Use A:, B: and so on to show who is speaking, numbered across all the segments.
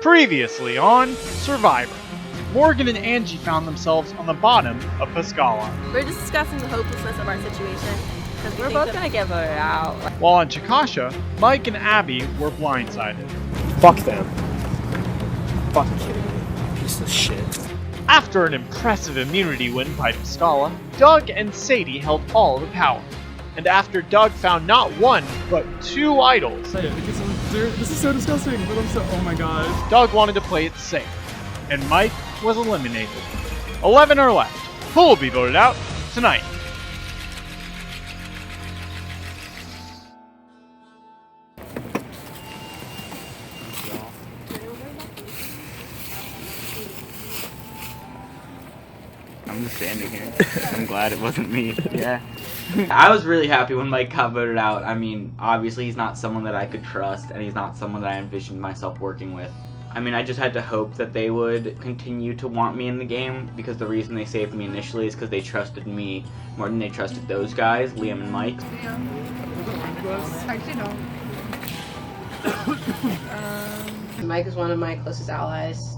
A: Previously on Survivor, Morgan and Angie found themselves on the bottom of Pascala,
B: We're just discussing the hopelessness of our situation. Because
C: We're both gonna get voted out.
A: while on Chikasha, Mike and Abby were blindsided.
D: Fuck them. Fucking kidding me. Piece of shit.
A: After an impressive immunity win by Pascala, Doug and Sadie held all the power. And after Doug found not one, but two idols,
E: This is so disgusting, but I'm so, oh my god.
A: Doug wanted to play it safe, and Mike was eliminated. 11 are left. Who will be voted out tonight?
F: I'm just standing here. I'm glad it wasn't me. Yeah.
G: I was really happy when Mike got voted out. I mean, obviously he's not someone that I could trust, and he's not someone that I envisioned myself working with. I mean, I just had to hope that they would continue to want me in the game, because the reason they saved me initially is because they trusted me more than they trusted those guys, Liam and Mike.
H: Actually, no. Mike is one of my closest allies,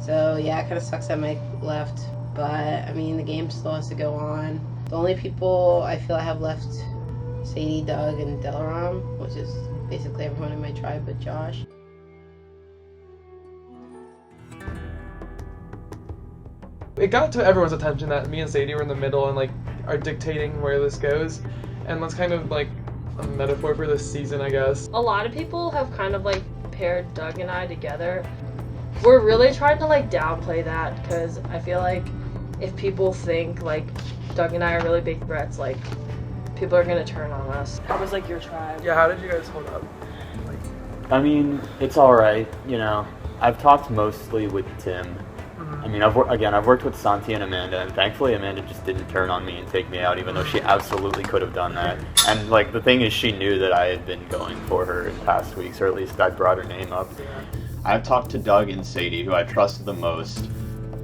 H: so yeah, it kind of sucks that Mike left, but I mean, the game still has to go on. The only people I feel I have left, Sadie, Doug, and Delaram, which is basically everyone in my tribe but Josh.
E: It got to everyone's attention that me and Sadie were in the middle and like are dictating where this goes, and that's kind of like a metaphor for this season, I guess.
B: A lot of people have kind of like paired Doug and I together. We're really trying to like downplay that, because I feel like if people think like Doug and I are really big threats, like people are gonna turn on us. How was like your tribe?
E: Yeah, how did you guys hold up?
I: I mean, it's alright, you know. I've talked mostly with Tim. I mean, I've worked with Santi and Amanda, and thankfully Amanda just didn't turn on me and take me out, even though she absolutely could have done that. And, like, the thing is, she knew that I had been going for her in past weeks, or at least I brought her name up.
J: I've talked to Doug and Sadie, who I trust the most,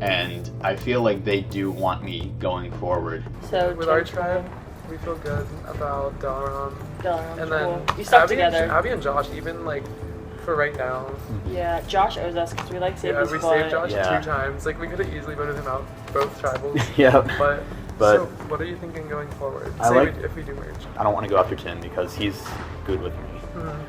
J: and I feel like they do want me going forward.
B: So
E: With our tribe, we feel good about Delaram. And then
B: cool. You stuck together.
E: Abby and Josh, even like for right now.
B: Yeah, Josh owes us because we like saved
E: Yeah,
B: his
E: we
B: butt.
E: saved Josh
I: Yeah.
E: 2 times. Like, we could have easily voted him out, both tribals.
I: Yep.
E: But
I: But
E: so, what are you thinking going forward?
I: I
E: Say
I: like-
E: if we do merge.
I: I don't want to go after Tim because he's good with me.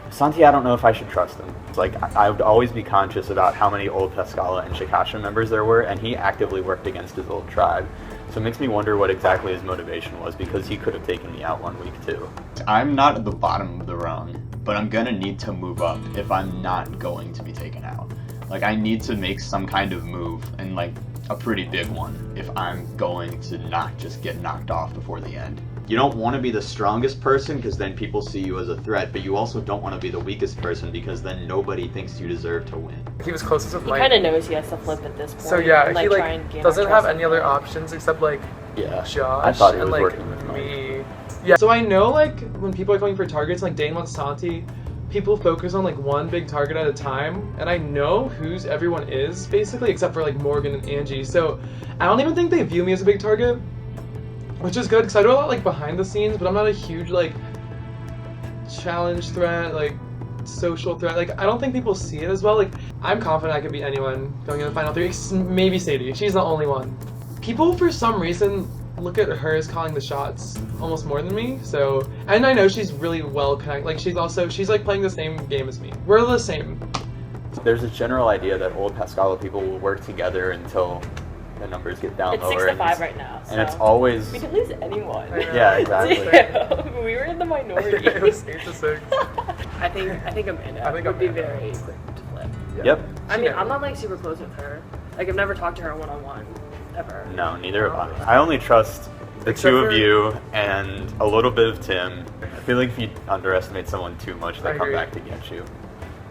I: Santi, I don't know if I should trust him. It's like, I would always be conscious about how many old Pascala and Chikasha members there were, and he actively worked against his old tribe. So it makes me wonder what exactly his motivation was, because he could have taken me out one week too.
J: I'm not at the bottom of the rung, but I'm gonna need to move up if I'm not going to be taken out. Like, I need to make some kind of move, and like a pretty big one, if I'm going to not just get knocked off before the end. You don't want to be the strongest person, because then people see you as a threat, but you also don't want to be the weakest person, because then nobody thinks you deserve to win.
E: He was closest with
B: He
E: Mike.
B: kind of knows he has to flip at this point.
E: So yeah,
B: and,
E: he
B: try
E: like
B: and gain
E: doesn't
B: our
E: have
B: trust
E: any
B: and
E: other
B: everything.
E: options except like
I: Yeah.
E: Josh
I: I thought he was
E: and like
I: working with Mike.
E: me. Yeah. So I know like when people are going for targets, like Dane wants Santi, people focus on like one big target at a time, and I know whose everyone is basically, except for like Morgan and Angie. So I don't even think they view me as a big target, which is good because I do a lot like behind the scenes, but I'm not a huge like challenge threat, like social threat. Like, I don't think people see it as well. Like, I'm confident I could beat anyone going in the final 3. Maybe Sadie. She's the only one. People for some reason look at her as calling the shots almost more than me. So, and I know she's really well connected. Like, she's like playing the same game as me. We're the same.
I: There's a general idea that old Pascala people will work together until the numbers get down
B: It's
I: lower.
B: 6-5 right now. So
I: And it's always...
B: we can lose anyone.
I: Yeah, exactly.
B: We were in the minority.
E: It was 8-6.
B: I think Amanda would be very quick to flip.
E: Yeah.
I: Yep.
B: I mean, I'm not like super close with her. Like, I've never talked to her one-on-one ever.
I: No, neither have I. I only trust the
E: Except
I: two of
E: for-
I: you and a little bit of Tim. I feel like if you underestimate someone too much, they
E: I
I: come
E: agree.
I: back to get you.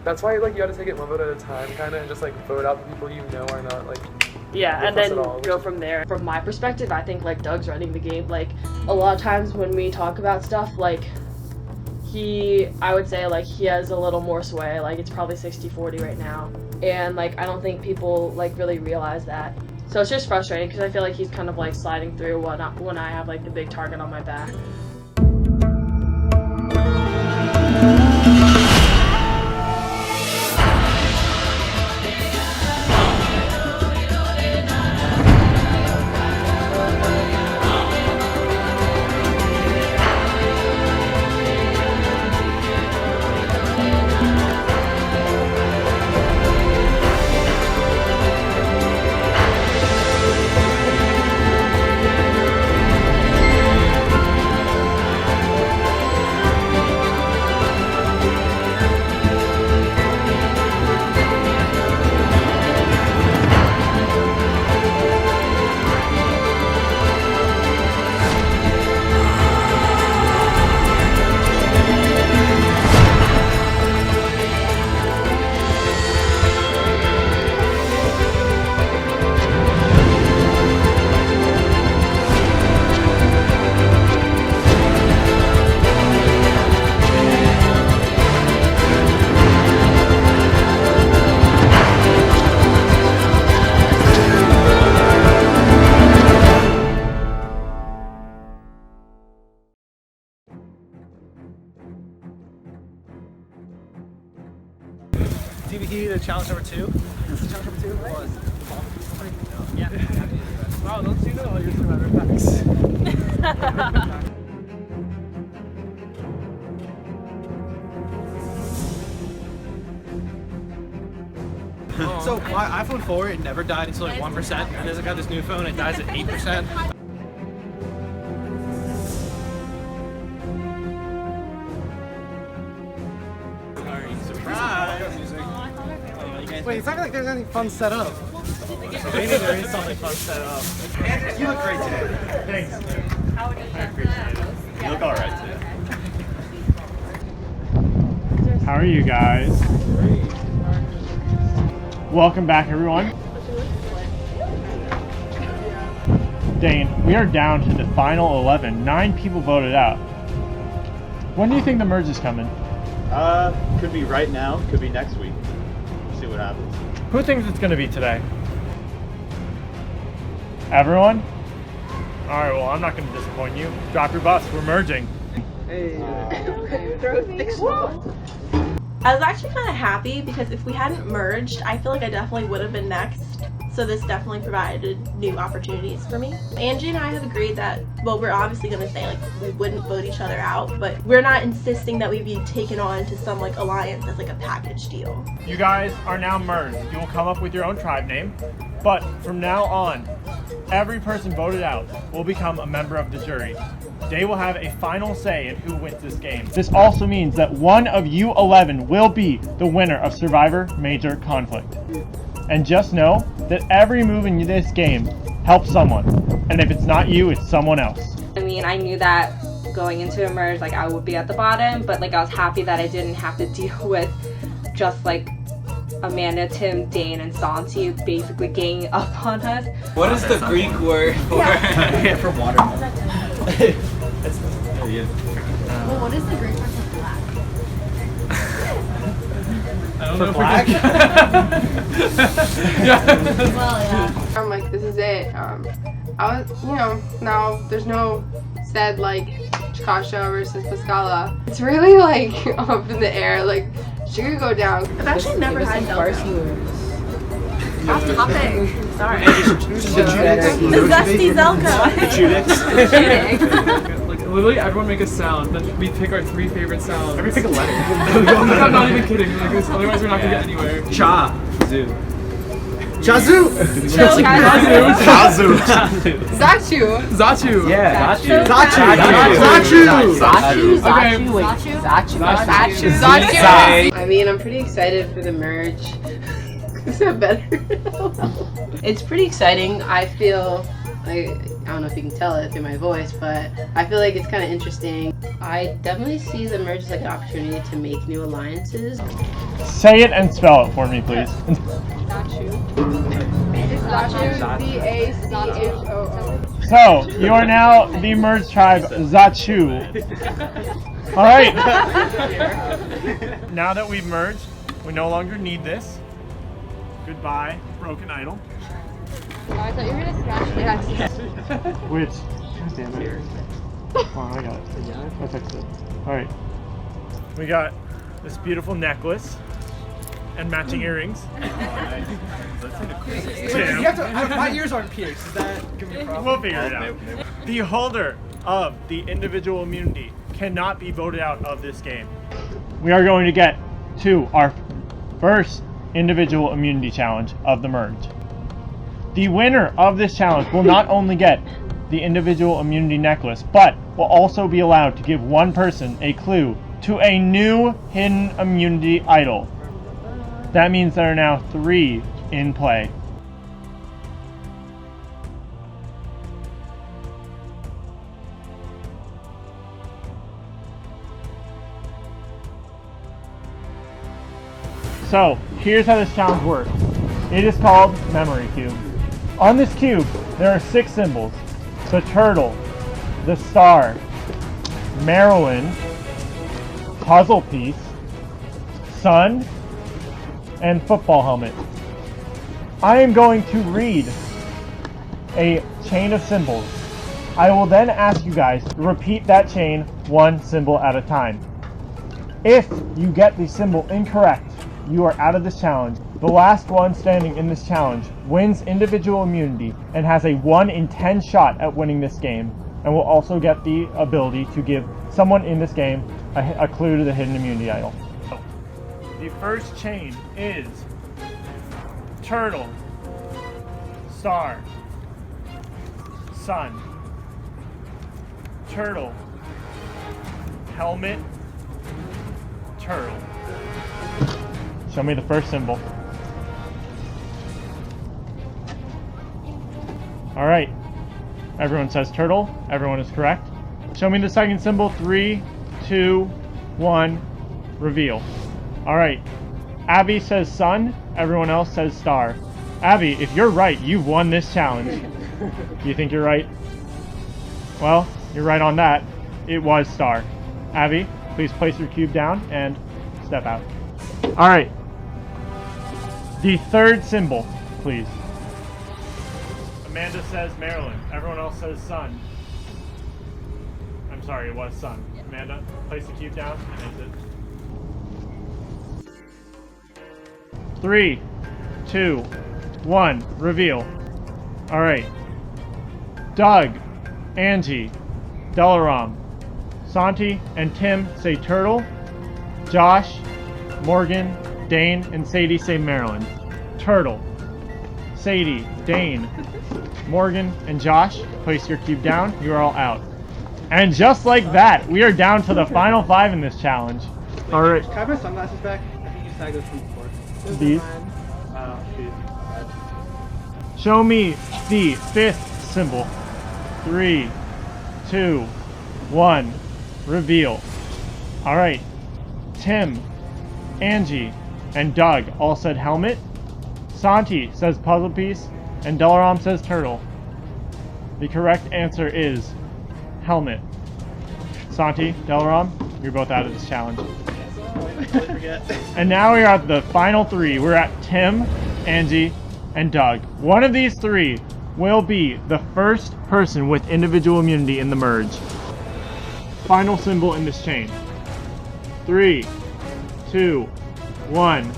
E: That's why like you gotta take it one vote at a time, kind of, and just like vote out the people you know are not like.
B: Yeah, and
E: with us
B: then
E: at all,
B: go from there. From my perspective, I think like Doug's running the game. Like, a lot of times when we talk about stuff, like I would say like he has a little more sway. Like, it's probably 60-40 right now, and like I don't think people like really realize that. So it's just frustrating because I feel like he's kind of like sliding through when I have like the big target on my back.
D: give you the challenge number 2? Challenge number 2 was yeah. Wow, don't you know all your survivor packs? So my iPhone 4, it never died until like 1%, and as I got this new phone, it dies at 8%. Wait, it's not like there's anything fun set up. Maybe there is something fun set up. You look great today. Thanks. I appreciate it.
J: You look alright today.
A: How are you guys? Welcome back, everyone. Dane, we are down to the final 11. 9 people voted out. When do you think the merge is coming?
J: Could be right now, could be next week. See what happens.
A: Who thinks it's going to be today? Everyone? Alright, well, I'm not going to disappoint you. Drop your bus, we're merging.
C: I was actually kind of happy because if we hadn't merged, I feel like I definitely would have been next. So this definitely provided new opportunities for me. Angie and I have agreed that, well, we're obviously going to say like we wouldn't vote each other out, but we're not insisting that we be taken on to some like alliance as like a package deal.
A: You guys are now merged. You will come up with your own tribe name, but from now on, every person voted out will become a member of the jury. They will have a final say in who wins this game. This also means that one of you 11 will be the winner of Survivor Major Conflict. And just know that every move in this game helps someone. And if it's not you, it's someone else.
K: I mean, I knew that going into a merge, like I would be at the bottom, but like I was happy that I didn't have to deal with just like Amanda, Tim, Dane, and Santi basically ganging up on us.
F: What is the Greek word for?
D: Yeah, for watermelon.
B: Well, what is the Greek word for black?
E: I don't
D: For
E: know
D: black?
B: Well, yeah.
L: I'm like, this is it. I was, now there's no said like Chikasha versus Pascala. It's really like up in the air. Like she could go down.
C: I've actually never had Zelka.
K: Off topic. Sorry.
C: The zesty Zelka.
E: Like literally everyone make a sound, then we pick our 3 favorite sounds.
D: Every pick a letter.
E: I'm not even kidding, like, otherwise we're not gonna get anywhere.
D: Cha. Zoo. Chazoo!
L: Zachu.
E: Zachu!
D: Yeah.
E: Zachu.
L: I mean, I'm pretty excited for the merge. Is that better? It's pretty exciting. I feel like, I don't know if you can tell it through my voice, but I feel like it's kind of interesting. I definitely see the merge as like an opportunity to make new alliances.
A: Say it and spell it for me, please.
L: Zachu.
A: So, you are now the merged tribe Zachu. Alright. Now that we've merged, we no longer need this. Goodbye, broken idol.
L: I thought you were gonna scratch me.
A: Which? God damn it. Oh, I got it. I fixed it. Alright. We got this beautiful necklace and matching earrings.
D: You have to, my ears aren't pierced. Is that gonna be a problem?
A: We'll figure it out. The holder of the individual immunity cannot be voted out of this game. We are going to get to our first individual immunity challenge of the merge. The winner of this challenge will not only get the individual immunity necklace, but will also be allowed to give one person a clue to a new hidden immunity idol. That means there are now 3 in play. So, here's how this challenge works. It is called Memory Cube. On this cube, there are 6 symbols. The turtle, the star, Marilyn, puzzle piece, sun, and football helmet. I am going to read a chain of symbols. I will then ask you guys to repeat that chain 1 symbol at a time. If you get the symbol incorrect, you are out of this challenge. The last one standing in this challenge wins individual immunity and has a 1 in 10 shot at winning this game, and will also get the ability to give someone in this game a clue to the hidden immunity idol. The first chain is turtle, star, sun, turtle, helmet, turtle. Show me the first symbol. All right. Everyone says turtle. Everyone is correct. Show me the second symbol. 3, 2, 1, reveal. All right. Abby says sun. Everyone else says star. Abby, if you're right, you've won this challenge. Do you think you're right? Well, you're right on that. It was star. Abby, please place your cube down and step out. All right. The third symbol, please. Amanda says Maryland. Everyone else says sun. I'm sorry, it was sun. Amanda, place the cube down and exit. 3, 2, 1, reveal. All right. Doug, Angie, Delaram, Santi, and Tim say turtle. Josh, Morgan, Dane, and Sadie say Maryland. Turtle. Sadie, Dane, Morgan, and Josh, place your cube down. You are all out. And just like that, we are down to the final 5 in this challenge. All right.
D: Can I have my sunglasses back? I think you said those from before.
A: These?
D: These.
A: Show me the 5th symbol. 3, 2, 1, reveal. All right. Tim, Angie, and Doug all said helmet. Santi says puzzle piece, and Delaram says turtle. The correct answer is helmet. Santi, Delaram, you're both out of this challenge. And now we're at the final 3. We're at Tim, Angie, and Doug. One of these 3 will be the first person with individual immunity in the merge. Final symbol in this chain. 3, 2, 1.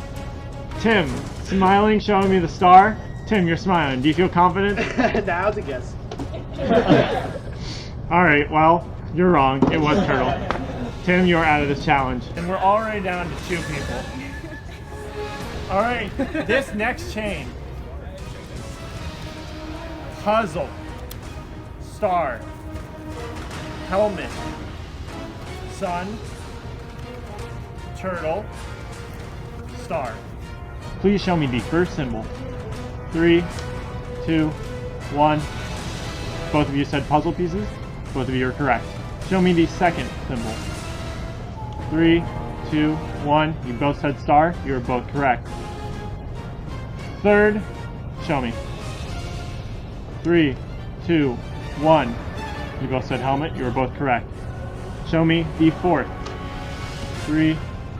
A: Tim, smiling, showing me the star. Tim, you're smiling. Do you feel confident?
D: That was a guess.
A: Alright, well, you're wrong. It was turtle. Tim, you're out of this challenge. And we're already down to 2 people. Alright, this next chain. Puzzle. Star. Helmet. Sun. Turtle. Star. Please show me the first symbol. 3, 2, 1. Both of you said puzzle pieces. Both of you are correct. Show me the second symbol. 3, 2, 1. You both said star. You are both correct. Third, show me. 3, 2, 1. You both said helmet. You are both correct. Show me the fourth. 3,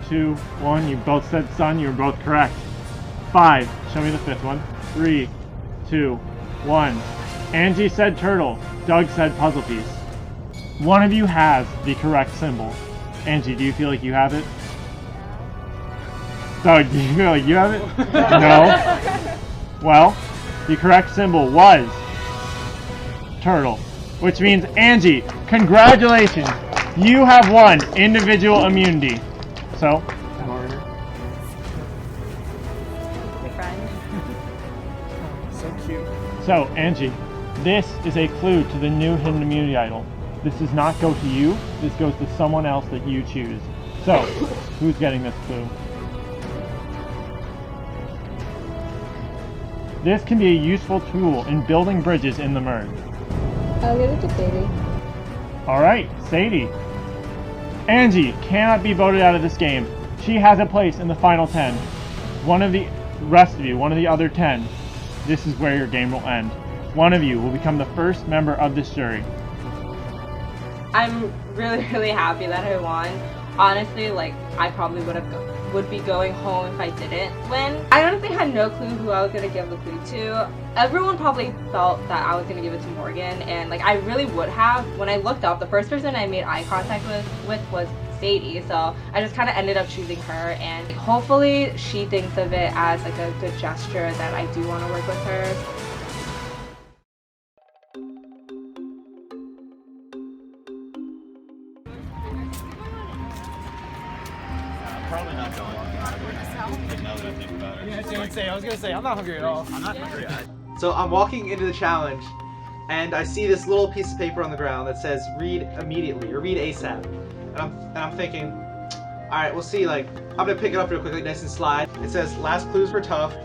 A: 2, 1. You both said sun. You are both correct. 5. Show me the 5th one. 3, 2, 1. Angie said turtle. Doug said puzzle piece. One of you has the correct symbol. Angie, do you feel like you have it? Doug, do you feel like you have it? No? Well, the correct symbol was turtle, which means Angie, congratulations! You have won individual immunity. So,
D: So cute.
A: So, Angie, this is a clue to the new hidden immunity idol. This does not go to you, this goes to someone else that you choose. So, who's getting this clue? This can be a useful tool in building bridges in the merge.
K: I'll give it to Sadie.
A: Alright, Sadie. Angie cannot be voted out of this game. She has a place in the final 10. One of the rest of you, one of the other 10, this is where your game will end. One of you will become the first member of this jury.
K: I'm really happy that I won. Honestly, like, I probably would be going home if I didn't win. I honestly had no clue who I was gonna give the clue to. Everyone probably felt that I was gonna give it to Morgan, and like I really would have. When I looked up, the first person I made eye contact with was Sadie. So I just kind of ended up choosing her, and hopefully she thinks of it as like a good gesture that I do want to work with her.
J: Probably not going. Now that I think about it.
D: I was gonna say, I'm not hungry at all.
J: I'm not hungry.
D: So I'm walking into the challenge, and I see this little piece of paper on the ground that says "read immediately" or "read ASAP," and I'm thinking, all right, we'll see. Like, I'm gonna pick it up real quickly, nice and slide. It says, "Last clues were tough.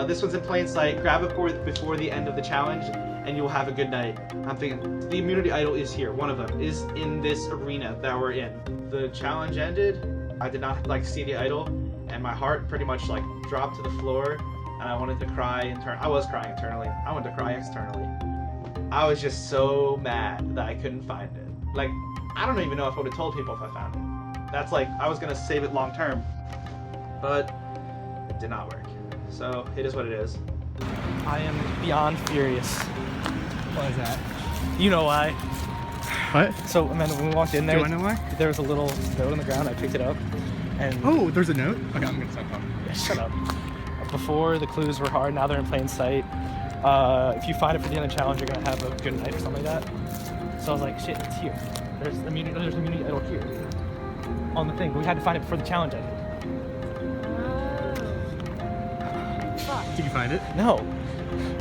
D: This one's in plain sight. Grab it before the end of the challenge, and you'll have a good night." I'm thinking, the immunity idol is here. One of them is in this arena that we're in. The challenge ended. I did not see the idol, and my heart pretty much dropped to the floor, and I wanted to cry internally. I was crying internally. I wanted to cry externally. I was just so mad that I couldn't find it. I don't even know if I would have told people if I found it. That's I was gonna save it long term, but it did not work. So it is what it is.
M: I am beyond furious.
D: Why is that?
M: You know why.
D: What?
M: So, Amanda, when we walked in there,
D: Do I know why?
M: there was a little note on the ground. I picked it up, and
D: Oh, there's a note? Okay, I'm gonna stop talking.
M: yeah, shut up. Before the clues were hard, now they're in plain sight. If you find it for the end of the challenge, you're gonna have a good night or something like that. So I was like, shit, it's here. There's an immunity idol here on the thing. But we had to find it before the challenge ended.
D: Did you find it?
M: No.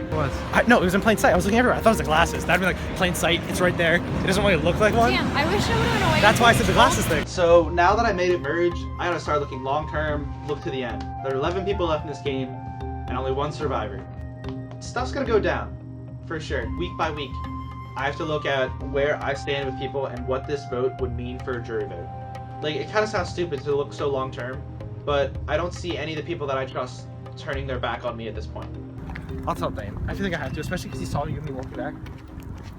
D: What was?
M: No, it was in plain sight. I was looking everywhere. I thought it was the glasses. That'd be plain sight. It's right there. It doesn't really look like one.
N: Damn, I wish I would have known.
M: That's why I said the glasses thing.
D: So now that I made it merge, I gotta start looking long term, look to the end. There are 11 people left in this game, and only one survivor. Stuff's gonna go down, for sure, week by week. I have to look at where I stand with people and what this vote would mean for a jury vote. It kind of sounds stupid to look so long term, but I don't see any of the people that I trust turning their back on me at this point.
M: I'll tell Dane. I feel like I have to, especially because he saw me walking back.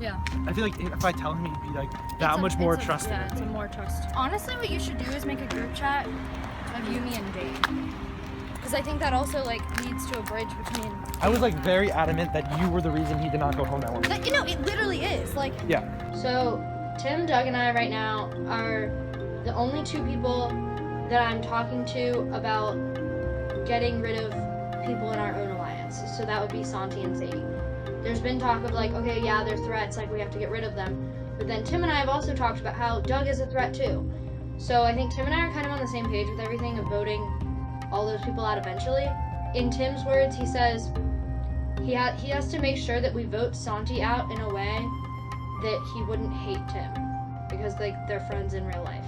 N: Yeah.
M: I feel like if I tell him, he'd be that much more trusting.
N: Yeah, it's a more trust. Honestly, what you should do is make a group chat of you, me, and Dane. Because I think that also leads to a bridge between.
M: I was very adamant that you were the reason he did not go home that one.
N: It literally is.
M: Yeah.
B: So, Tim, Doug, and I right now are the only two people that I'm talking to about getting rid of people in our own alliance. So that would be Santi and Sadie. There's been talk of okay, yeah, they're threats, we have to get rid of them. But then Tim and I have also talked about how Doug is a threat too. So I think Tim and I are kind of on the same page with everything of voting all those people out eventually. In Tim's words, he says he has to make sure that we vote Santi out in a way that he wouldn't hate Tim, because they're friends in real life.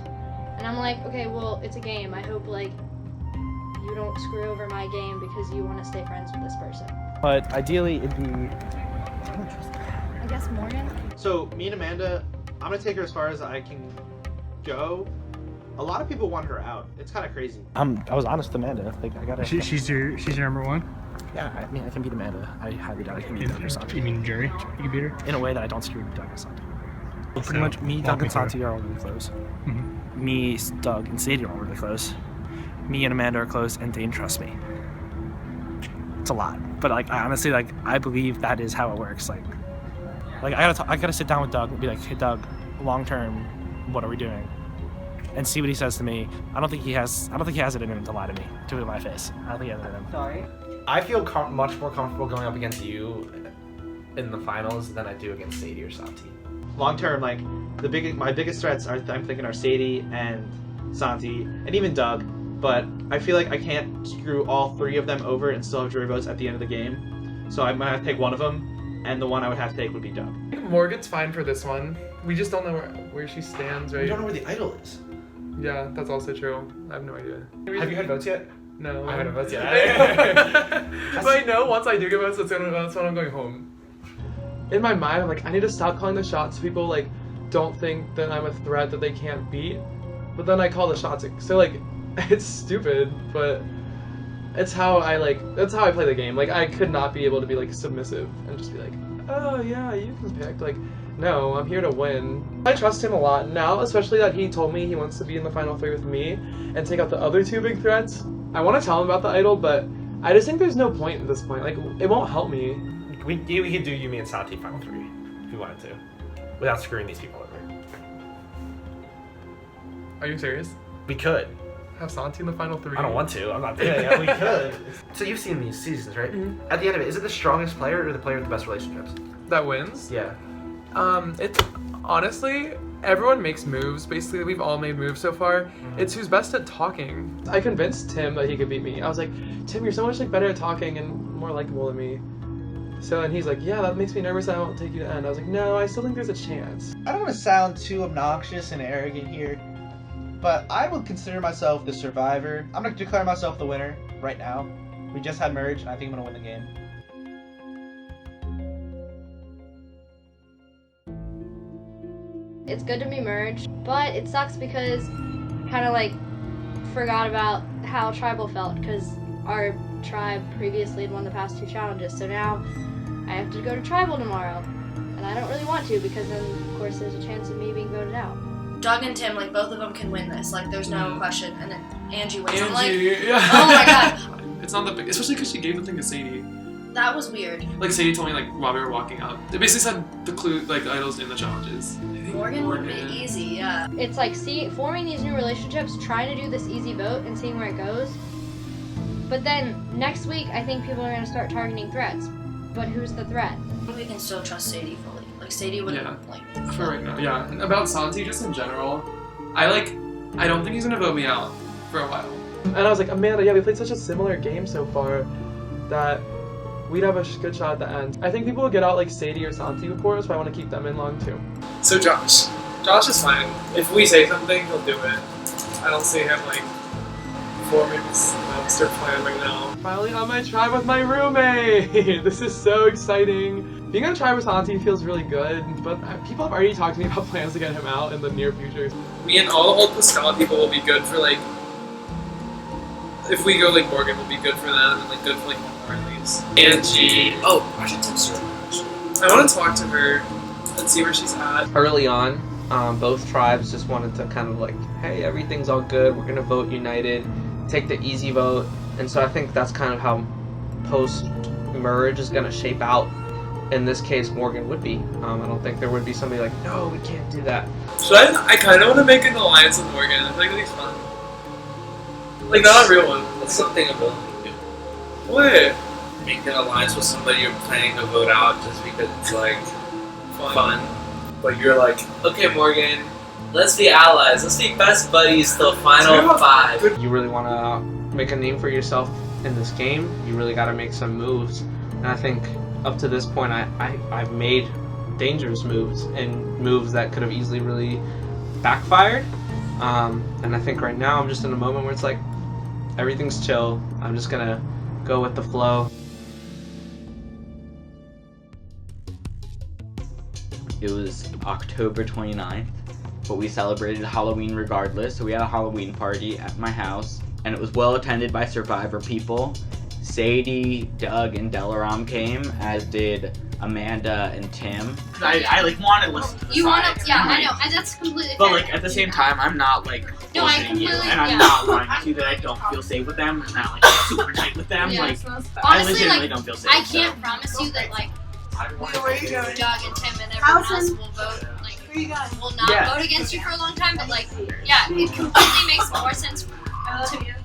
B: And I'm okay, well, it's a game. I hope you don't screw over my game because you want to stay friends with this person.
M: But ideally, it'd be.
N: I guess Morgan.
D: So me and Amanda, I'm gonna take her as far as I can go. A lot of people want her out. It's kind of crazy.
M: I was honest with Amanda. I gotta.
D: She's your number one.
M: Yeah, I mean, I can beat Amanda. I highly doubt I can beat Doug or Santi.
D: You mean jury? You can beat her
M: in a way that I don't screw Doug or Santi. Well, pretty much, me, Doug, and Santi are all really close.
D: Mm-hmm.
M: Me, Doug, and Sadie are all really close. Me and Amanda are close, and Dane trusts me. It's a lot, but I honestly I believe that is how it works. I gotta sit down with Doug and be hey Doug, long term, what are we doing? And see what he says to me. I don't think he has it in him to lie to me, to my face. I don't think he has it in him.
O: Sorry. I feel much more comfortable going up against you in the finals than I do against Sadie or Santi.
D: Long term, my biggest threats I'm thinking are Sadie and Santi and even Doug. But I feel like I can't screw all three of them over and still have jury votes at the end of the game. So I'm gonna have to take one of them, and the one I would have to take would be Doug.
E: Morgan's fine for this one. We just don't know where she stands, right?
O: We don't know where the idol is.
E: Yeah, that's also true. I have no idea.
O: Have you had votes yet?
E: No.
O: I haven't had votes yet.
E: But I know once I do get votes, that's when I'm going home. In my mind, I'm I need to stop calling the shots so people don't think that I'm a threat that they can't beat. But then I call the shots, so it's stupid, but it's how that's how I play the game. I could not be able to be submissive and just be oh yeah, you can pick. No, I'm here to win. I trust him a lot now, especially that he told me he wants to be in the final three with me and take out the other two big threats. I want to tell him about the idol, but I just think there's no point at this point. It won't help me.
O: We could do you, me, and Santi final three if we wanted to, without screwing these people over.
E: Are you serious?
O: We could.
E: Have Santi in the final 3?
O: I don't want to. I'm not doing it. We could. So you've seen these seasons, right?
E: Mhm.
O: At the end of it, is it the strongest player or the player with the best relationships?
E: That wins?
O: Yeah.
E: It's honestly, everyone makes moves. Basically, we've all made moves so far. It's who's best at talking. I convinced Tim that he could beat me. I was like, Tim, you're so much like better at talking and more likable than me. So then he's like, yeah, that makes me nervous. I won't take you to end. I was like, no, I still think there's a chance.
D: I don't want to sound too obnoxious and arrogant here, but I would consider myself the survivor. I'm going to declare myself the winner right now. We just had merge, and I think I'm going to win the game.
N: It's good to be merged, but it sucks because kind of like forgot about how tribal felt because our tribe previously had won the past 2 challenges. So now I have to go to tribal tomorrow, and I don't really want to because then of course there's a chance of me being voted out.
B: Doug and Tim, like both of them can win this. Like there's no question. And then Angie wins. I'm like,
E: yeah.
B: oh my god,
E: It's not that big, especially because she gave the thing to Sadie.
B: that was weird.
E: Like Sadie told me like while we were walking out. They basically said the clue like idols in the challenges.
B: Morgan would be easy, yeah.
N: It's like forming these new relationships, trying to do this easy vote and seeing where it goes. But then next week, I think people are going to start targeting threats. But who's the threat?
B: We can still trust Sadie fully. Like Sadie would like.
E: For right now, yeah. And about Santi, just in general, I don't think he's gonna vote me out for a while. And I was like, Amanda, yeah, we played such a similar game so far that we'd have a good shot at the end. I think people will get out like Sadie or Santi before, so I want to keep them in long too. So Josh is fine. If we say something, he'll do it. I don't see him like forming this monster plan right now. Finally on my tribe with my roommate! This is so exciting. Being on a tribe with Santi feels really good, but people have already talked to me about plans to get him out in the near future. Me and all the old Pascal people will be good for like, if we go like Morgan, will be good for them and like good for like one more at least. Angie,
O: I should text her.
E: I want to talk to her and see where she's at.
P: Early on, both tribes just wanted to kind of like, hey, everything's all good, we're gonna vote united, take the easy vote, and so I think that's kind of how post-merge is gonna shape out. In this case, Morgan would be. I don't think there would be somebody like, no, we can't do that.
E: Should I kind of want to make an alliance with Morgan. I feel like it'd be fun. Like, not a real one.
Q: That's something I'm willing to do.
E: What?
Q: Make an alliance with somebody you're planning to vote out just because it's like fun.
E: But you're like,
Q: okay, Morgan, let's be allies. Let's be best buddies till final 5.
P: You really want to make a name for yourself in this game. You really got to make some moves. And I think up to this point, I've made dangerous moves and moves that could have easily really backfired. And I think right now I'm just in a moment where it's like everything's chill. I'm just gonna go with the flow.
G: It was October 29th, but we celebrated Halloween regardless. So we had a Halloween party at my house, and it was well attended by Survivor people. Sadie, Doug, and Delaram came, as did Amanda and Tim.
F: I like want to listen to the
N: You want
F: sides,
N: to, yeah,
F: and,
N: I know, and that's completely
F: But
N: fair.
F: like at the same time, I'm not like
N: No, I
F: bullshitting you,
N: completely-
F: and I'm
N: yeah.
F: not lying to you that I don't feel safe with them, and not like super tight with them.
N: Yeah.
F: Like I
N: Honestly,
F: legitimately
N: like,
F: don't feel safe.
N: I can't promise you that like Doug and Tim and everyone else will vote, like, will not vote against you for a long time, but like, yeah, it completely makes more sense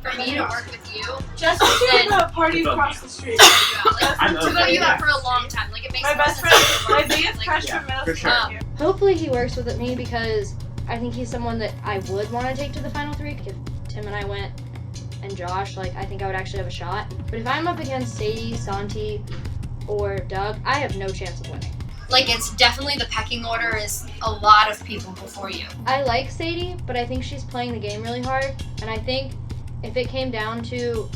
N: for me to work with you
C: Just
N: than
C: the party across the street.
N: to vote you out for a long time. Like, it makes
C: My
N: more
C: best
N: sense
C: friend,
N: to
C: my
N: work with you.
C: biggest
N: Like,
C: crush from middle school.
N: Hopefully he works with me because I think he's someone that I would want to take to the final 3. If Tim and I went and Josh, like, I think I would actually have a shot. But if I'm up against Sadie, Santi, or Doug, I have no chance of winning. Like, it's definitely the pecking order is a lot of people before you. I like Sadie, but I think she's playing the game really hard. And I think if it came down to,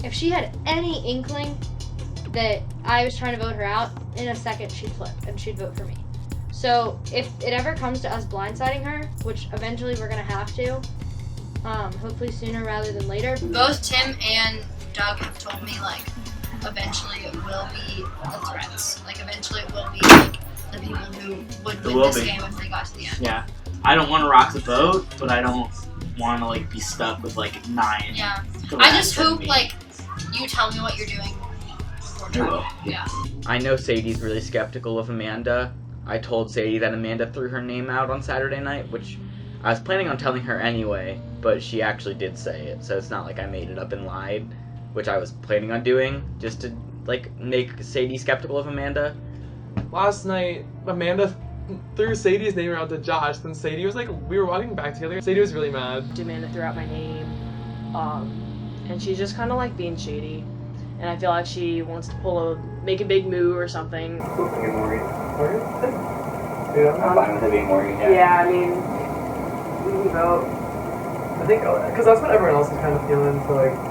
N: if she had any inkling that I was trying to vote her out, in a second she'd flip and she'd vote for me. So if it ever comes to us blindsiding her, which eventually we're gonna have to, hopefully sooner rather than later. Both Tim and Doug have told me, like, eventually it will be the threats. Like, eventually it will be, like, the people who would win this game if they got to the end.
F: Yeah, I don't want to rock the boat, but I don't want to like be stuck with like 9.
N: Yeah. I just hope, like, you tell me what you're doing.
G: I will.
N: Yeah.
G: I know Sadie's really skeptical of Amanda. I told Sadie that Amanda threw her name out on Saturday night, which I was planning on telling her anyway, but she actually did say it, so it's not like I made it up and lied, which I was planning on doing, just to, like, make Sadie skeptical of Amanda.
E: Last night, Amanda threw Sadie's name around to Josh, then Sadie was like, we were walking back together, Sadie was really mad.
B: Amanda threw out my name, and she's just kind of like being shady, and I feel like she wants to make a big move or something.
R: Morgan? Yeah, I'm fine with it being Morgan, yeah.
B: Yeah, I mean, we can vote.
E: I think, because that's what everyone else is kind of feeling, so like...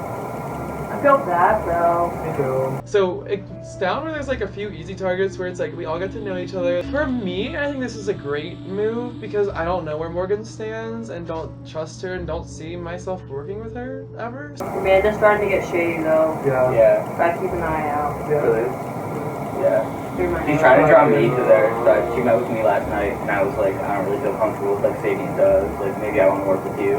B: I feel bad though.
E: Me too. So it's down where there's like a few easy targets where it's like we all get to know each other. For me, I think this is a great move because I don't know where Morgan stands and don't trust her and don't see myself working with her ever.
B: Amanda's starting to get shady though.
E: Yeah.
R: Yeah.
B: Gotta keep an eye out.
E: Yeah.
R: Really? Yeah. She's trying to draw me to there. So she met with me last night and I was like, I don't really feel comfortable with like Sadie does. Like maybe I want to work with you.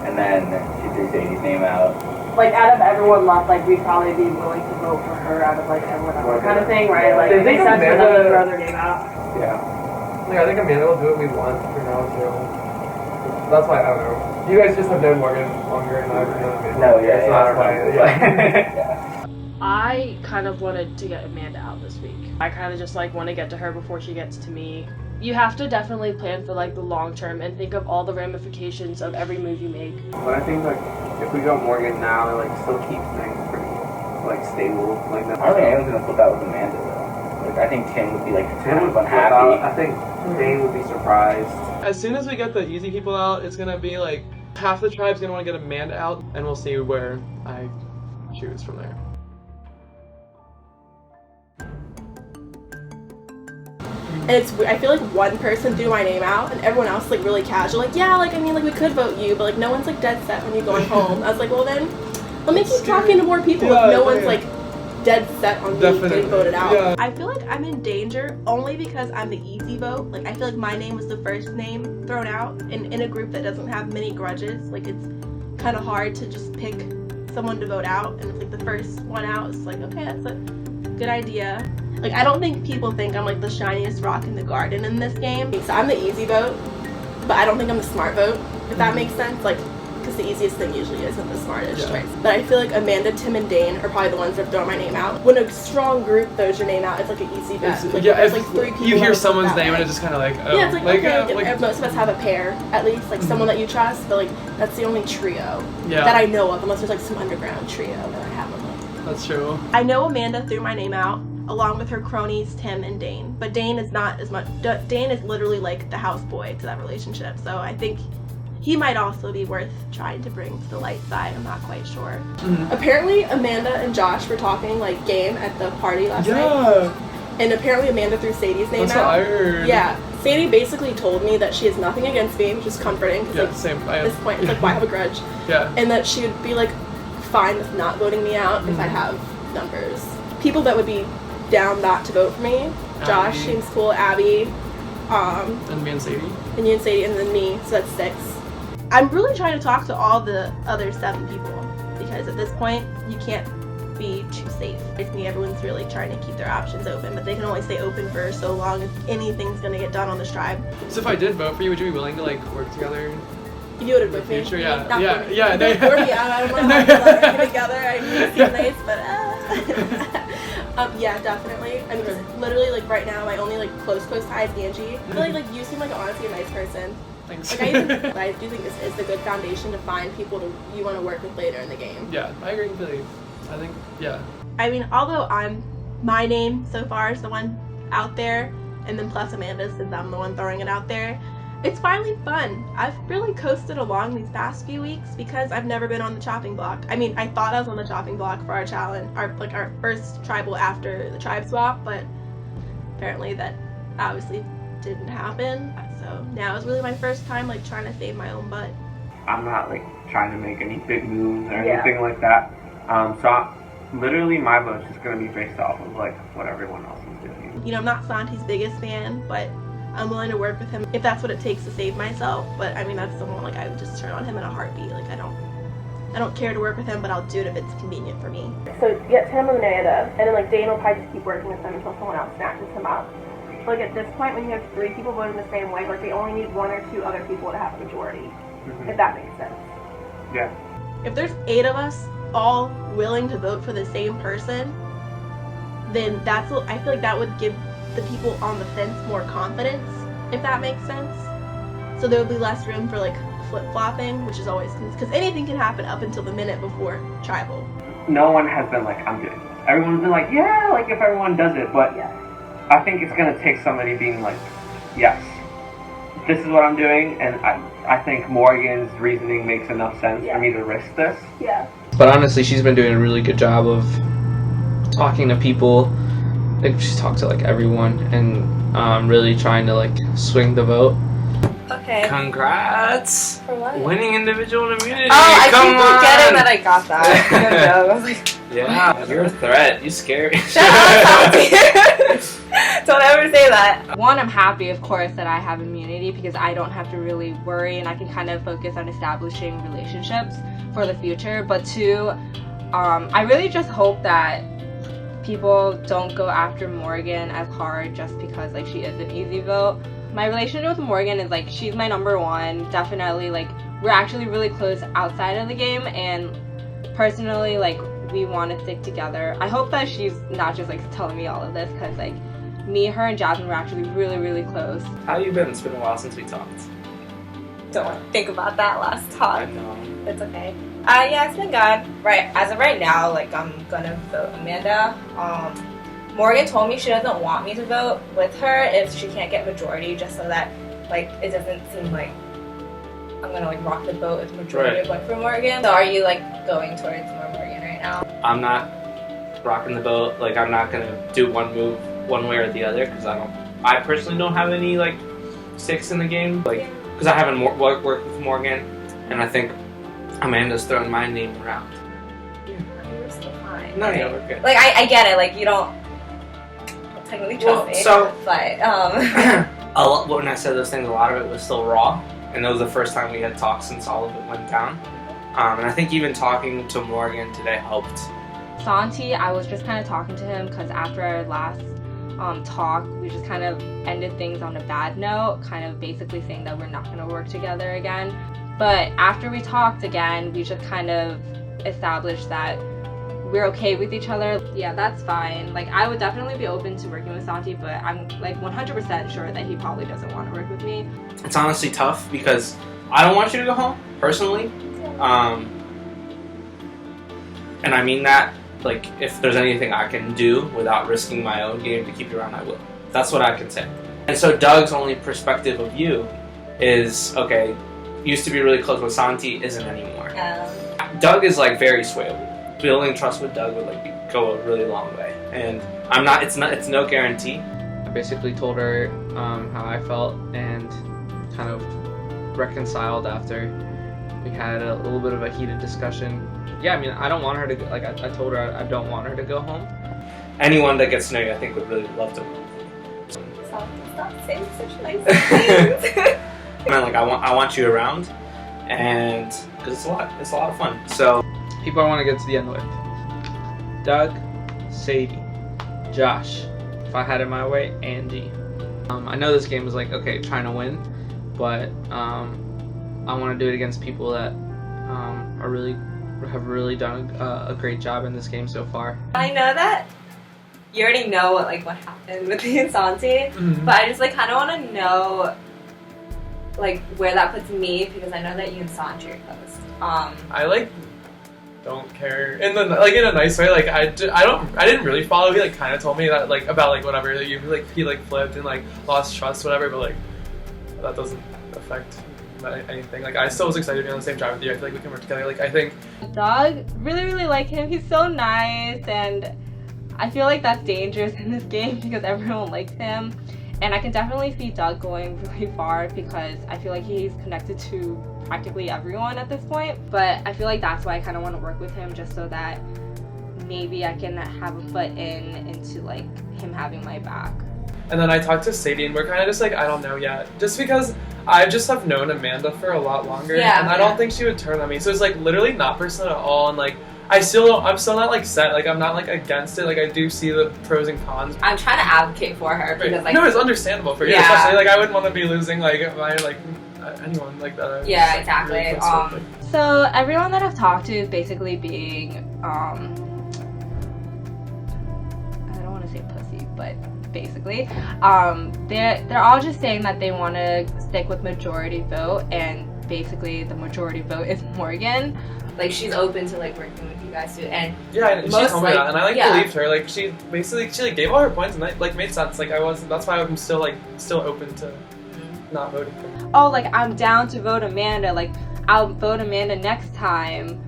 R: And then she threw Sadie's name out.
B: Like out of everyone left, like we'd probably be willing to vote for her out of like everyone else, kind of thing, right? Like it makes sense for them to throw their name out.
R: Yeah.
E: Like I think Amanda will do what we want for now too. That's why I don't know. You guys just have known Morgan longer and I've known Amanda.
R: No, yeah,
E: so that's why.
R: Yeah.
B: I kind of wanted to get Amanda out this week. I kind of just like want to get to her before she gets to me. You have to definitely plan for like the long term and think of all the ramifications of every move you make.
S: But I think like if we go Morgan now, it like still keeps things pretty like stable. Like that.
R: I don't think anyone's gonna flip out with Amanda though. Like I think Tim would be like
S: Tim would
R: unhappy.
S: I think Dane would be surprised.
E: As soon as we get the easy people out, it's gonna be like half the tribe's gonna want to get Amanda out, and we'll see where I choose from there.
C: And I feel like one person threw my name out and everyone else like really casual, like yeah, like I mean like we could vote you, but like no one's like dead set when you're going home. I was like, well then let me keep talking to more people if no one's like dead set on me getting voted out.
E: Yeah.
C: I feel like I'm in danger only because I'm the easy vote. Like I feel like my name was the first name thrown out, and in a group that doesn't have many grudges, like it's kind of hard to just pick someone to vote out, and it's like the first one out is like, okay, that's a good idea. Like, I don't think people think I'm like the shiniest rock in the garden in this game. So I'm the easy vote, but I don't think I'm the smart vote, if that makes sense. Like, because the easiest thing usually isn't the smartest choice. But I feel like Amanda, Tim, and Dane are probably the ones that have thrown my name out. When a strong group throws your name out, it's like an easy bet. Like,
E: yeah,
C: there's like 3 people.
E: You hear someone's name and it's just kind of like, oh.
C: Yeah, it's like, okay,
E: like
C: most of us have a pair, at least, like someone that you trust, but like, that's the only trio
E: Yeah.
C: that I know of, unless there's like some underground trio that I haven't like.
E: That's true.
C: I know Amanda threw my name out, along with her cronies, Tim and Dane. But Dane is not as much, Dane is literally like the houseboy to that relationship, so I think he might also be worth trying to bring to the light side. I'm not quite sure. Apparently Amanda and Josh were talking like game at the party last night. And apparently Amanda threw Sadie's name
E: That's
C: out.
E: what I heard.
C: Yeah. Sadie basically told me that she has nothing against me, which is comforting.
E: Yeah,
C: like,
E: same.
C: At this point, it's like, why have a grudge?
E: Yeah.
C: And that she would be like fine with not voting me out if I have numbers. People that would be down not to vote for me. Josh
E: Abby.
C: seems cool, Abby,
E: And me and Sadie.
C: and you and Sadie, and then me, so that's 6. I'm really trying to talk to all the other 7 people, because at this point, you can't be too safe. I think everyone's really trying to keep their options open, but they can only stay open for so long if anything's gonna get done on this tribe.
E: So if I did vote for you, would you be willing to like work together?
C: If you would have with me,
E: Future, yeah,
C: not
E: yeah,
C: for me.
E: yeah,
C: Don't
E: no,
C: for me. I don't know how we're working together. I mean, it seems nice, but yeah, definitely. I mean, 'cause literally, like right now, my only like close tie is Angie. I feel like you seem like honestly a nice person.
E: Thanks.
C: Like I do think this is the good foundation to find people you want to work with later in the game.
E: Yeah, I agree completely. I think, yeah.
C: I mean, although my name so far is the one out there, and then plus Amanda's since I'm the one throwing it out there, it's finally fun. I've really coasted along these past few weeks because I've never been on the chopping block. I mean, I thought I was on the chopping block for our challenge, our first tribal after the tribe swap, but apparently that obviously didn't happen. So now is really my first time like trying to save my own butt.
S: I'm not like trying to make any big moves or anything like that. Literally my vote's just gonna be based off of like what everyone else is doing.
C: You know, I'm not Santi's biggest fan, but I'm willing to work with him if that's what it takes to save myself. But I mean, that's someone like I would just turn on him in a heartbeat. Like I don't care to work with him, but I'll do it if it's convenient for me. So get Tim and Amanda, and then like Dane will probably just keep working with them until someone else snatches him up. feel like at this point, when you have 3 people voting the same way, like they only need 1 or 2 other people to have a majority, if that makes sense.
S: Yeah.
C: If there's 8 of us all willing to vote for the same person, then I feel like that would give the people on the fence more confidence, if that makes sense. So there would be less room for like flip-flopping, which is always, because anything can happen up until the minute before tribal.
S: No one has been like, I'm doing this. Everyone's been like, yeah, like if everyone does it, but I think it's gonna take somebody being like, yes, this is what I'm doing, and I think Morgan's reasoning makes enough sense for me to risk this.
C: Yeah.
P: But honestly, she's been doing a really good job of talking to people. Like she's talked to like everyone and really trying to like swing the vote.
K: Okay.
P: Congrats!
K: For what?
P: Winning individual immunity.
K: Oh, I
P: Come
K: keep forgetting that I got that. I don't know. I was like,
P: Yeah, you're a threat. You scare me.
K: shut up, don't ever say that. One, I'm happy, of course, that I have immunity because I don't have to really worry and I can kind of focus on establishing relationships for the future. But 2, I really just hope that people don't go after Morgan as hard just because like she is an easy vote. My relationship with Morgan is like she's my number 1. Definitely like we're actually really close outside of the game, and personally like we want to stick together. I hope that she's not just like telling me all of this because like me, her, and Jasmine were actually really close.
P: How you been? It's been a while since we talked.
K: Don't want to think about that last talk.
P: I know.
K: It's okay. Yeah, it's been good. Right, as of right now, like I'm gonna vote Amanda. Morgan told me she doesn't want me to vote with her if she can't get majority, just so that like it doesn't seem like I'm gonna like rock the boat with majority going for Morgan. So are you like going towards more Morgan right now?
P: I'm not rocking the boat. Like I'm not gonna do one move one way or the other because I personally don't have any like stakes in the game. Like because I haven't worked with Morgan, and I think Amanda's throwing my name around.
K: You're still fine.
P: No,
K: right?
P: yeah, we're good.
K: Like I get it. Like you don't technically trust me.
P: So
K: but
P: when I said those things, a lot of it was still raw, and it was the first time we had talked since all of it went down. And I think even talking to Morgan today helped.
K: Santi, I was just kind of talking to him because after our last talk, we just kind of ended things on a bad note, kind of basically saying that we're not going to work together again. But after we talked again, we just kind of established that we're okay with each other. Yeah, that's fine. Like, I would definitely be open to working with Santi, but I'm like 100% sure that he probably doesn't want to work with me.
P: It's honestly tough because I don't want you to go home, personally. And I mean that, like, if there's anything I can do without risking my own game to keep you around, I will. That's what I can say. And so Doug's only perspective of you is, okay, used to be really close with Santi, isn't anymore. Doug is, like, very swayable. Building trust with Doug would, like, go a really long way. And it's no guarantee. I basically told her how I felt and kind of reconciled after we had a little bit of a heated discussion. Yeah, I mean, I don't want her to go, like, I told her I don't want her to go home. Anyone that gets to know you, I think, would really love to.
K: Stop saying such nice things.
P: Man, like, I want you around, and because it's a lot of fun. So, people I want to get to the end with: Doug, Sadie, Josh. If I had it my way, Angie. I know this game is like, okay, trying to win, but I want to do it against people that have really done a great job in this game so far.
K: I know that you already know what happened with the Santi, but I just like kind of want to know like where that puts me, because I know that you and Santi are close.
E: I like don't care in the in a nice way. Like I didn't really follow. He like kind of told me that like about like whatever he flipped and like lost trust whatever, but like that doesn't affect anything. Like I still was excited to be on the same drive with you. I feel like we can work together. Like I think
K: Doug, really like him. He's so nice, and I feel like that's dangerous in this game because everyone likes him. And I can definitely see Doug going really far because I feel like he's connected to practically everyone at this point. But I feel like that's why I kind of want to work with him, just so that maybe I can have a foot into like him having my back.
E: And then I talked to Sadie and we're kind of just like, I don't know yet. Just because I just have known Amanda for a lot longer, and I don't think she would turn on me. So it's like literally not personal at all. And like I'm still not like set. Like I'm not like against it. Like I do see the pros and cons.
K: I'm trying to advocate for her because like
E: no, it's understandable for you.
K: Yeah.
E: Especially like I wouldn't want to be losing like my like anyone like that.
K: Yeah,
E: like,
K: exactly.
E: really close with.
K: So everyone that I've talked to is basically being I don't want to say pussy, but basically they're all just saying that they want to stick with majority vote, and basically the majority vote is Morgan. Like she's open to like working with you guys too, and
E: yeah, she told me that, and I like
K: yeah.
E: believed her. Like she like gave all her points, and that like made sense. Like that's why I'm still open to not voting for her.
K: Oh, like I'm down to vote Amanda. Like I'll vote Amanda next time.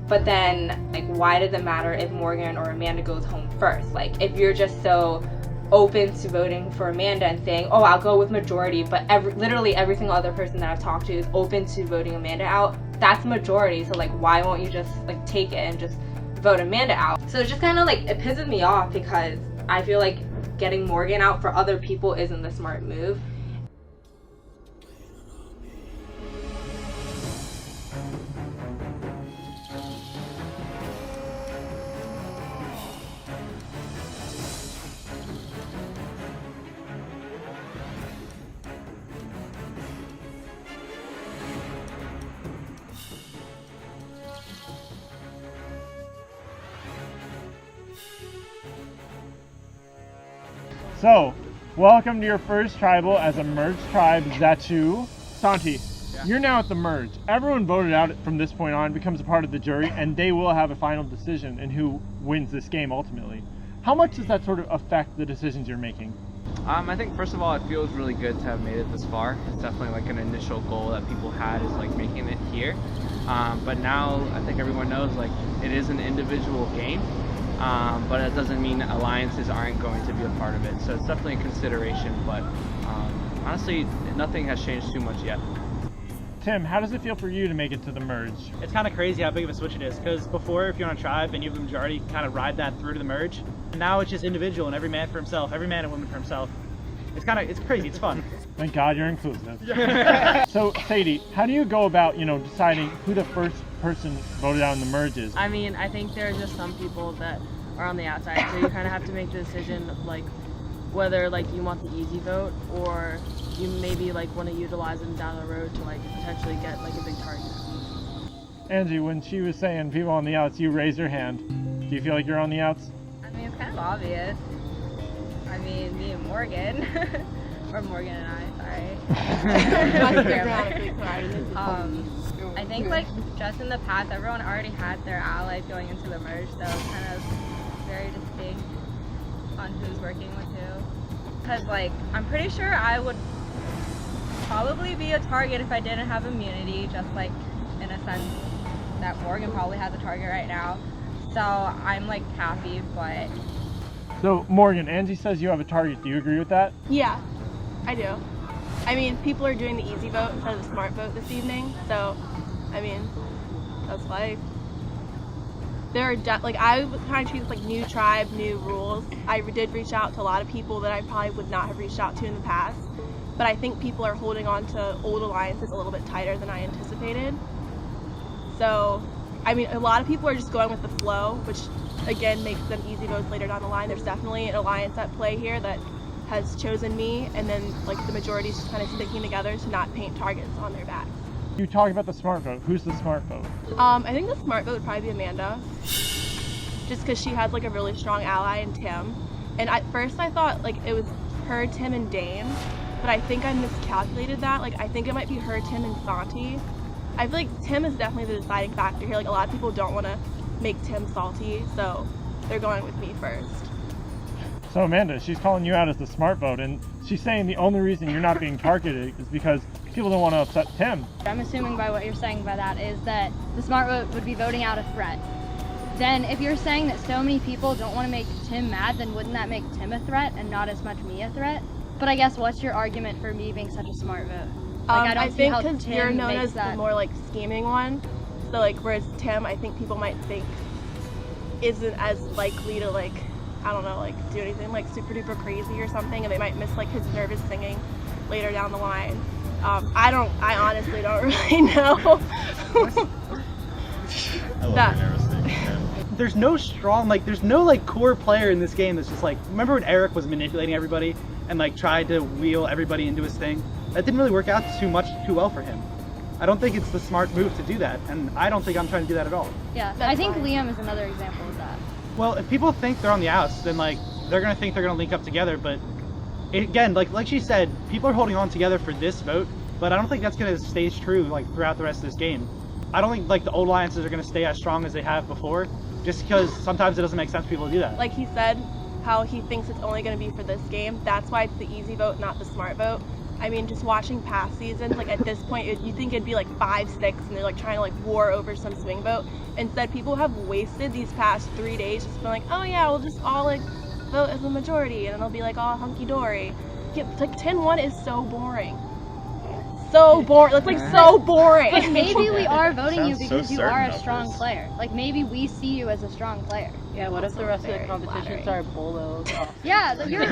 K: But then like why does it matter if Morgan or Amanda goes home first? Like if you're just so open to voting for Amanda and saying, oh, I'll go with majority, but literally every single other person that I've talked to is open to voting Amanda out, that's majority. So like why won't you just like take it and just vote Amanda out? So it just kind of like it pisses me off because I feel like getting Morgan out for other people isn't the smart move.
A: So, welcome to your first tribal as a merged tribe, Zatu. Santi, you're now at the merge. Everyone voted out from this point on, becomes a part of the jury, and they will have a final decision in who wins this game ultimately. How much does that sort of affect the decisions you're making?
T: I think first of all, it feels really good to have made it this far. It's definitely like an initial goal that people had is like making it here. But now I think everyone knows like it is an individual game. But it doesn't mean alliances aren't going to be a part of it. So it's definitely a consideration, but honestly, nothing has changed too much yet.
A: Tim, how does it feel for you to make it to the merge?
M: It's kind of crazy how big of a switch it is, because before, if you're on a tribe and you have the majority, kind of ride that through to the merge. And now it's just individual and every man for himself, every man and woman for himself. It's crazy, it's fun.
A: Thank God you're inclusive. So, Sadie, how do you go about, deciding who the first person voted out in the merge is?
B: I mean, I think there are just some people that are on the outside, so you kind of have to make the decision of like whether like you want the easy vote or you maybe like want to utilize them down the road to like potentially get like a big target.
A: Angie, when she was saying people on the outs, you raised your hand. Do you feel like you're on the outs?
K: I mean, it's kind of obvious. I mean, me and Morgan, or Morgan and I, sorry. I think like just in the past, everyone already had their allies going into the merge, so it's kind of very distinct on who's working with who. Because like, I'm pretty sure I would probably be a target if I didn't have immunity, just like in a sense that Morgan probably has a target right now. So I'm like happy, but...
A: So Morgan, Angie says you have a target. Do you agree with that?
C: Yeah, I do. I mean, people are doing the easy vote instead of the smart vote this evening, so, I mean, that's life. There are, I was trying to treat this like new tribe, new rules. I did reach out to a lot of people that I probably would not have reached out to in the past, but I think people are holding on to old alliances a little bit tighter than I anticipated. So, I mean, a lot of people are just going with the flow, which again makes them easy votes later down the line. There's definitely an alliance at play here that has chosen me, and then like the majority is just kind of sticking together to not paint targets on their backs.
A: You talk about the smart vote. Who's the smart vote?
C: I think the smart vote would probably be Amanda, just because she has like a really strong ally in Tim. And at first I thought like it was her, Tim, and Dane, but I think I miscalculated that. Like I think it might be her, Tim, and Santi. I feel like Tim is definitely the deciding factor here. Like a lot of people don't want to make Tim salty, so they're going with me first.
A: So Amanda, she's calling you out as the smart vote, and she's saying the only reason you're not being targeted is because people don't want to upset Tim.
N: I'm assuming by what you're saying by that is that the smart vote would be voting out a threat. Then if you're saying that so many people don't want to make Tim mad, then wouldn't that make Tim a threat and not as much me a threat? But I guess what's your argument for me being such a smart vote? Like,
C: I think because you're known as the more like scheming one, so like whereas Tim, I think people might think isn't as likely to like, I don't know, like do anything like super duper crazy or something, and they might miss like his nervous singing later down the line. I honestly don't really know.
I: I love your nervous singing.
U: there's no strong, like, there's no, like, core player in this game that's just, like, remember when Eric was manipulating everybody and, like, tried to wheel everybody into his thing? That didn't really work out too well for him. I don't think it's the smart move to do that, and I don't think I'm trying to do that at all.
N: Yeah, I think Liam is another example of that.
U: Well, if people think they're on the outs, then, like, they're gonna think they're gonna link up together, but again, like she said, people are holding on together for this vote, but I don't think that's gonna stay true, like, throughout the rest of this game. I don't think, like, the old alliances are gonna stay as strong as they have before, just because sometimes it doesn't make sense for people to do that.
C: Like he said, how he thinks it's only going to be for this game. That's why it's the easy vote, not the smart vote. I mean, just watching past seasons, like at this point, you think it'd be like 5-6, and they're like trying to like war over some swing vote. Instead, people have wasted these past 3 days just being like, oh yeah, we'll just all like vote as a majority, and it'll be like all hunky dory. Yeah, like 10-1 is so boring. So boring. That's like so boring.
N: But maybe we are voting you because
U: so
N: you are a
U: certain
N: strong
U: of this.
N: player. Like maybe we see you as a strong player.
L: Yeah, what if the rest of the competitions are bulldogs?
N: Yeah, like you're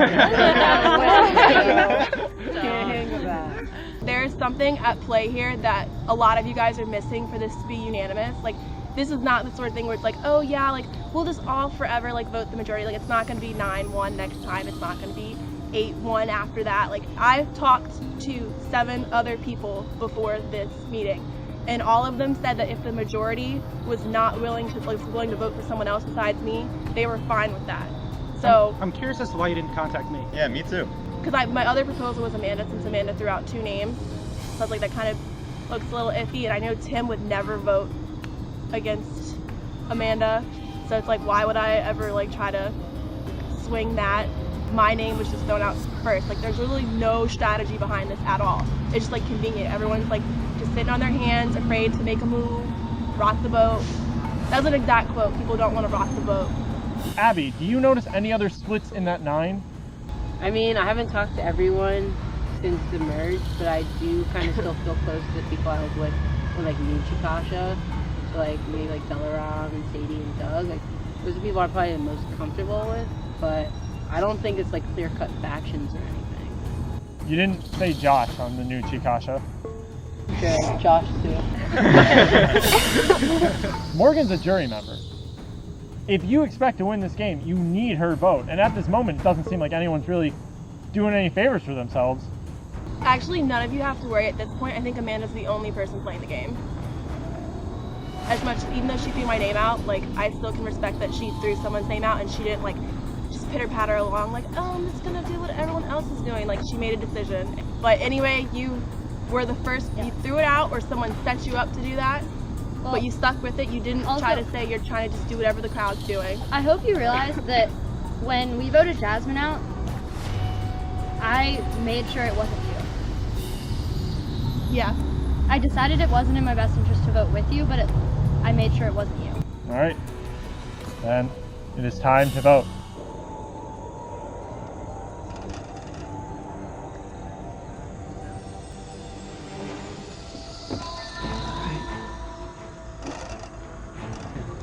C: There's something at play here that a lot of you guys are missing for this to be unanimous. Like, this is not the sort of thing where it's like, oh yeah, like we'll just all forever like vote the majority. Like, it's not going to be 9-1 next time. It's not going to be 8-1 after that. Like, I've talked to 7 other people before this meeting, and all of them said that if the majority was not willing to vote for someone else besides me, they were fine with that. So
U: I'm curious as to why you didn't contact me.
V: Yeah, me too.
C: because my other proposal was Amanda, since Amanda threw out 2 names. So I was like, that kind of looks a little iffy, and I know Tim would never vote against Amanda, so it's like, why would I ever like try to swing that? My name was just thrown out first. Like, there's really no strategy behind this at all. It's just like convenient. Everyone's like just sitting on their hands, afraid to make a move, rock the boat. That's an exact quote. People don't want to rock the boat.
A: Abby, do you notice any other splits in that 9?
L: I mean, I haven't talked to everyone since the merge, but I do kind of still feel close to the people I was with when, like, me and Chikasha. So, like, maybe, like, Delaram and Sadie and Doug. Like, those are people I'm probably the most comfortable with, but I don't think it's, like, clear-cut factions or anything.
A: You didn't say Josh on the new Chikasha.
L: Sure, Josh, too.
A: Morgan's a jury member. If you expect to win this game, you need her vote. And at this moment, it doesn't seem like anyone's really doing any favors for themselves.
C: Actually, none of you have to worry at this point. I think Amanda's the only person playing the game. As much, even though she threw my name out, like, I still can respect that she threw someone's name out and she didn't, like, just pitter-patter along, like, oh, I'm just gonna do what everyone else is doing. Like, she made a decision. But anyway, you were the first, you threw it out or someone set you up to do that. But you stuck with it. You didn't try to say you're trying to just do whatever the crowd's doing.
N: I hope you realize that when we voted Jasmine out, I made sure it wasn't you.
C: Yeah.
N: I decided it wasn't in my best interest to vote with you, but I made sure it wasn't you.
A: All right. Then it is time to vote.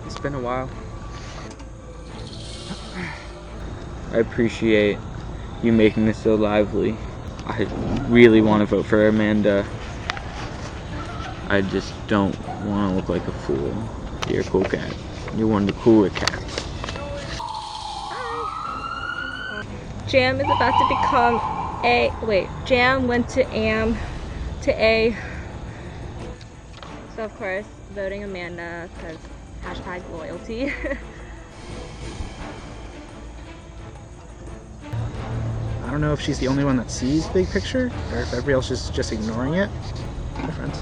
T: It's been a while.
G: I appreciate you making this so lively. I really want to vote for Amanda. I just don't want to look like a fool. You're a cool cat. You're one of the cooler cats.
K: Jam is about to become A. Wait, Jam went to Am to A. So, of course, voting Amanda because #loyalty.
M: I don't know if she's the only one that sees big picture, or if everybody else is just ignoring it. My friends.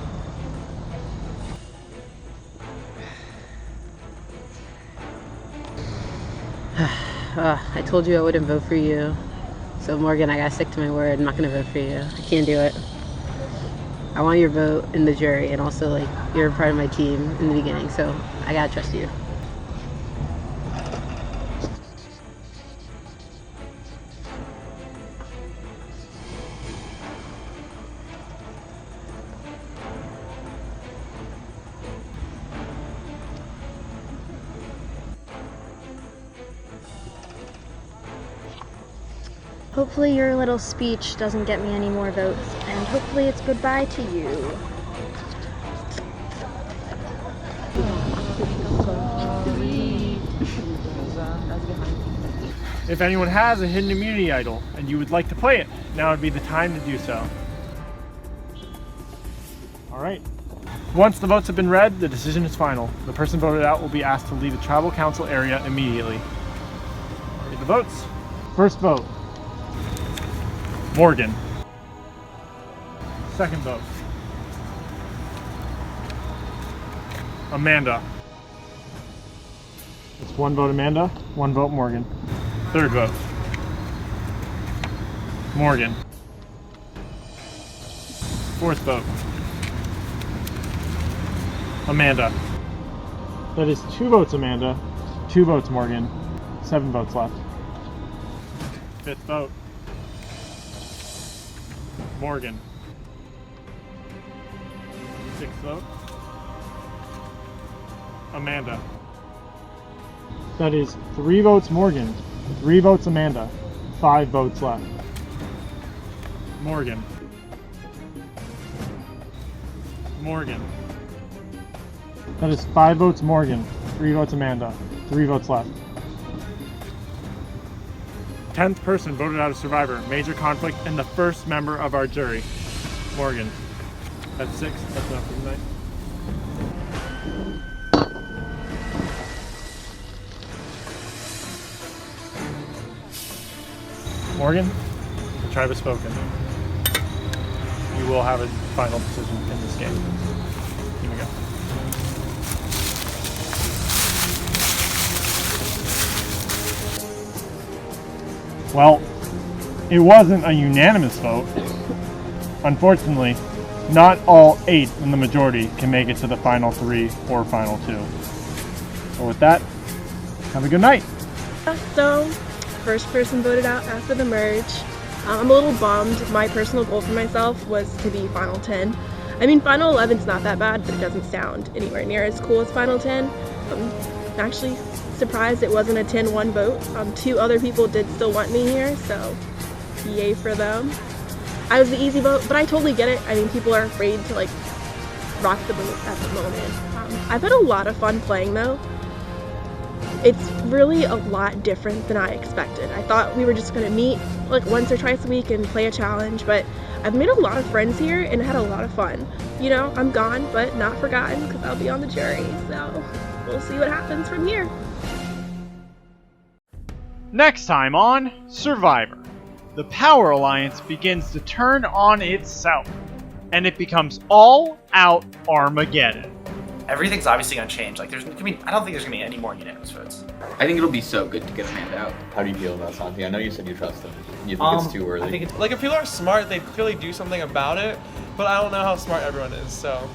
L: I told you I wouldn't vote for you. So Morgan, I gotta stick to my word. I'm not gonna vote for you. I can't do it. I want your vote in the jury, and also, like, you're a part of my team in the beginning, so I gotta trust you.
N: Hopefully your little speech doesn't get me any more votes, and hopefully it's goodbye to you.
A: If anyone has a hidden immunity idol and you would like to play it, now would be the time to do so. All right. Once the votes have been read, the decision is final. The person voted out will be asked to leave the tribal council area immediately. Read the votes. First vote, Morgan. Second vote, Amanda. It's one vote Amanda, one vote Morgan. Third vote, Morgan. Fourth vote, Amanda. That is 2 votes Amanda, 2 votes Morgan, 7 votes left. Fifth vote, Morgan. Sixth vote, Amanda. That is 3 votes Morgan, 3 votes Amanda, 5 votes left. Morgan. Morgan. That is 5 votes Morgan, 3 votes Amanda, 3 votes left. 10th person voted out as survivor. Major conflict and the first member of our jury. Morgan. That's 6. That's enough for tonight. Morgan, the tribe has spoken. You will have a final decision in this game. Here we go. Well, it wasn't a unanimous vote. Unfortunately, not all 8 in the majority can make it to the final 3 or final 2. So with that, have a good night.
C: So, first person voted out after the merge. I'm a little bummed. My personal goal for myself was to be final 10. I mean, final 11's not that bad, but it doesn't sound anywhere near as cool as final 10. I'm actually surprised it wasn't a 10-1 vote. 2 other people did still want me here, so yay for them. I was the easy vote, but I totally get it. I mean, people are afraid to like rock the boat at the moment. I've had a lot of fun playing though. It's really a lot different than I expected. I thought we were just gonna meet like once or twice a week and play a challenge, but I've made a lot of friends here and had a lot of fun. You know, I'm gone, but not forgotten because I'll be on the jury, so we'll see what happens from here.
A: Next time on Survivor, the Power Alliance begins to turn on itself, and it becomes all-out Armageddon.
H: Everything's obviously gonna change. Like, I don't think there's gonna be any more unanimous votes.
G: I think it'll be so good to get Amanda out.
I: How do you feel about Santi? I know you said you trust him. You think it's too early?
E: I think like if people are smart, they clearly do something about it. But I don't know how smart everyone is, so